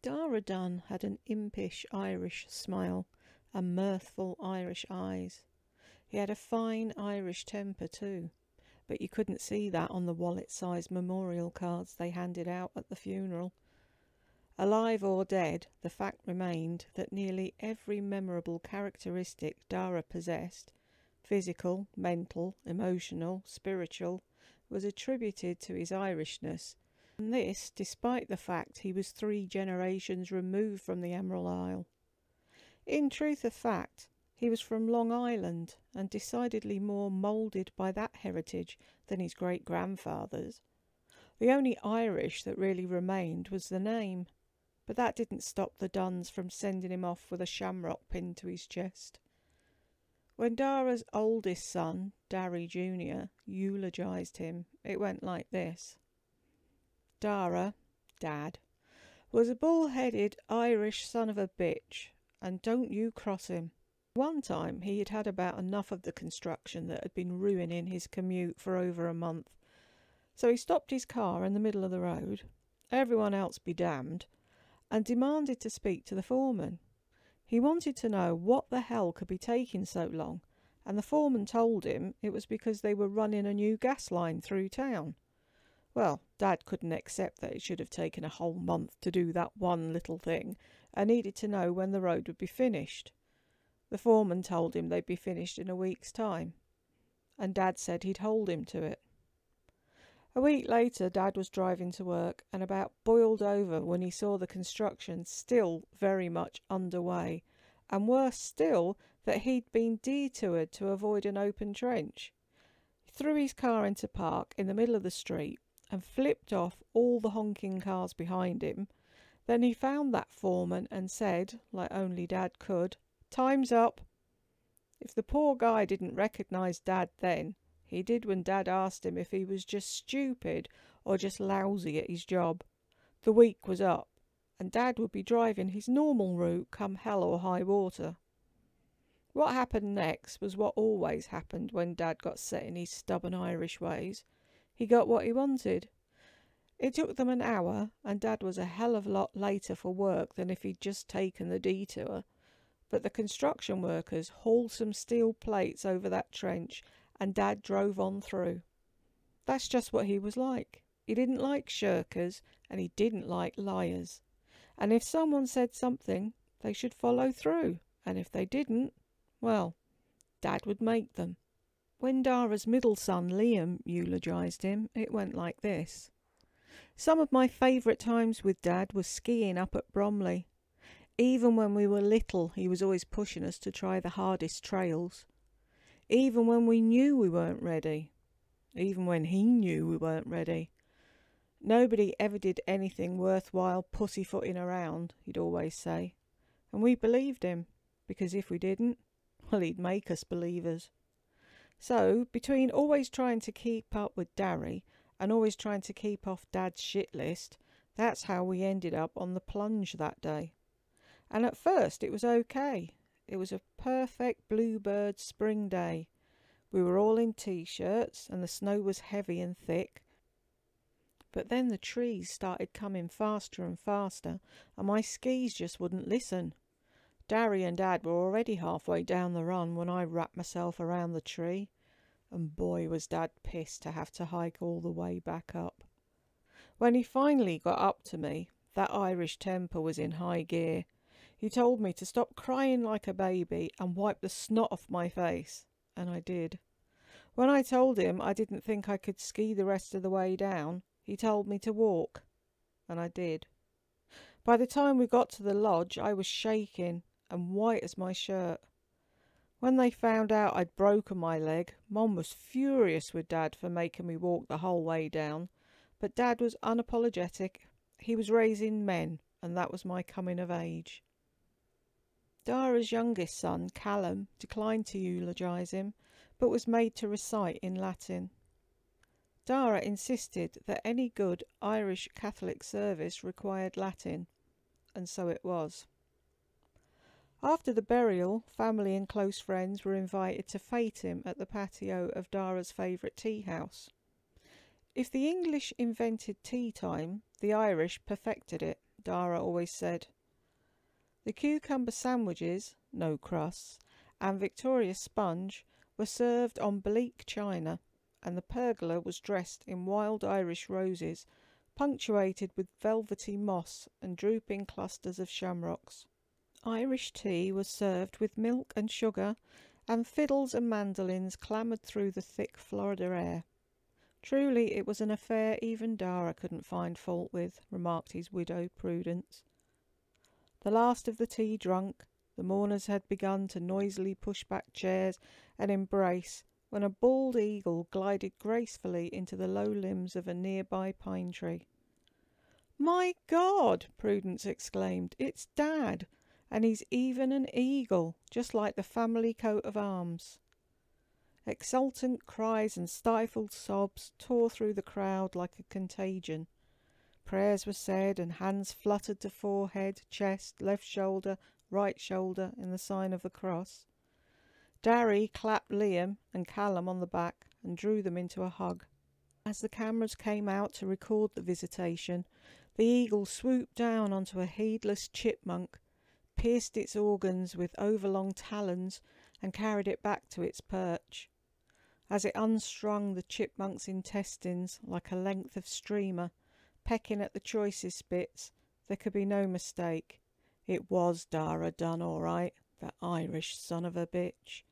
Darragh Dunne had an impish Irish smile and mirthful Irish eyes. He had a fine Irish temper too, but you couldn't see that on the wallet-sized memorial cards they handed out at the funeral. Alive or dead, the fact remained that nearly every memorable characteristic Darragh possessed, physical, mental, emotional, spiritual, was attributed to his Irishness, and this despite the fact he was 3 generations removed from the Emerald Isle. In truth of fact, he was from Long Island, and decidedly more moulded by that heritage than his great-grandfathers. The only Irish that really remained was the name, but that didn't stop the Dunnes from sending him off with a shamrock pinned to his chest. When Darragh's oldest son, Darragh Jr., eulogised him, it went like this. Darragh, Dad, was a bull-headed Irish son of a bitch, and don't you cross him. One time he had had about enough of the construction that had been ruining his commute for over a month, so he stopped his car in the middle of the road, everyone else be damned, and demanded to speak to the foreman. He wanted to know what the hell could be taking so long, and the foreman told him it was because they were running a new gas line through town. Well, Dad couldn't accept that it should have taken a whole month to do that one little thing, and needed to know when the road would be finished. The foreman told him they'd be finished in a week's time, and Dad said he'd hold him to it. A week later, Dad was driving to work and about boiled over when he saw the construction still very much underway, and worse still, that he'd been detoured to avoid an open trench. He threw his car into park in the middle of the street and flipped off all the honking cars behind him. Then he found that foreman and said, like only Dad could, "Time's up." If the poor guy didn't recognise Dad then, he did when Dad asked him if he was just stupid or just lousy at his job. The week was up, and Dad would be driving his normal route come hell or high water. What happened next was what always happened when Dad got set in his stubborn Irish ways. He got what he wanted. It took them an hour, and Dad was a hell of a lot later for work than if he'd just taken the detour. But the construction workers hauled some steel plates over that trench, and Dad drove on through. That's just what he was like. He didn't like shirkers, and he didn't like liars. And if someone said something, they should follow through, and if they didn't, well, Dad would make them. When Darragh's middle son, Liam, eulogised him, it went like this. Some of my favourite times with Dad was skiing up at Bromley. Even when we were little, he was always pushing us to try the hardest trails. Even when we knew we weren't ready. Even when he knew we weren't ready. Nobody ever did anything worthwhile pussyfooting around, he'd always say. And we believed him, because if we didn't, well, he'd make us believers. So, between always trying to keep up with Darragh and always trying to keep off Dad's shit list, that's how we ended up on the plunge that day. And at first it was okay. It was a perfect bluebird spring day. We were all in t-shirts and the snow was heavy and thick. But then the trees started coming faster and faster, and my skis just wouldn't listen. Darragh and Dad were already halfway down the run when I wrapped myself around the tree, and boy was Dad pissed to have to hike all the way back up. When he finally got up to me, that Irish temper was in high gear. He told me to stop crying like a baby and wipe the snot off my face, and I did. When I told him I didn't think I could ski the rest of the way down, he told me to walk, and I did. By the time we got to the lodge, I was shaking and white as my shirt. When they found out I'd broken my leg, Mom was furious with Dad for making me walk the whole way down, but Dad was unapologetic. He was raising men, and that was my coming of age. Darragh's youngest son, Callum, declined to eulogise him, but was made to recite in Latin. Darragh insisted that any good Irish Catholic service required Latin, and so it was. After the burial, family and close friends were invited to fete him at the patio of Darragh's favourite tea house. If the English invented tea time, the Irish perfected it, Darragh always said. The cucumber sandwiches, no crusts, and Victoria sponge were served on bleak china, and the pergola was dressed in wild Irish roses, punctuated with velvety moss and drooping clusters of shamrocks. Irish tea was served with milk and sugar, and fiddles and mandolins clamoured through the thick Florida air. Truly it was an affair even Darragh couldn't find fault with, remarked his widow Prudence. The last of the tea drunk, the mourners had begun to noisily push back chairs and embrace, when a bald eagle glided gracefully into the low limbs of a nearby pine tree. "My God!" Prudence exclaimed. "It's Dad! And he's even an eagle, just like the family coat of arms." Exultant cries and stifled sobs tore through the crowd like a contagion. Prayers were said, and hands fluttered to forehead, chest, left shoulder, right shoulder, in the sign of the cross. Darragh clapped Liam and Callum on the back and drew them into a hug. As the cameras came out to record the visitation, the eagle swooped down onto a heedless chipmunk, pierced its organs with overlong talons, and carried it back to its perch. As it unstrung the chipmunk's intestines like a length of streamer, pecking at the choicest bits, there could be no mistake. It was Darragh Dunne, all right, that Irish son of a bitch.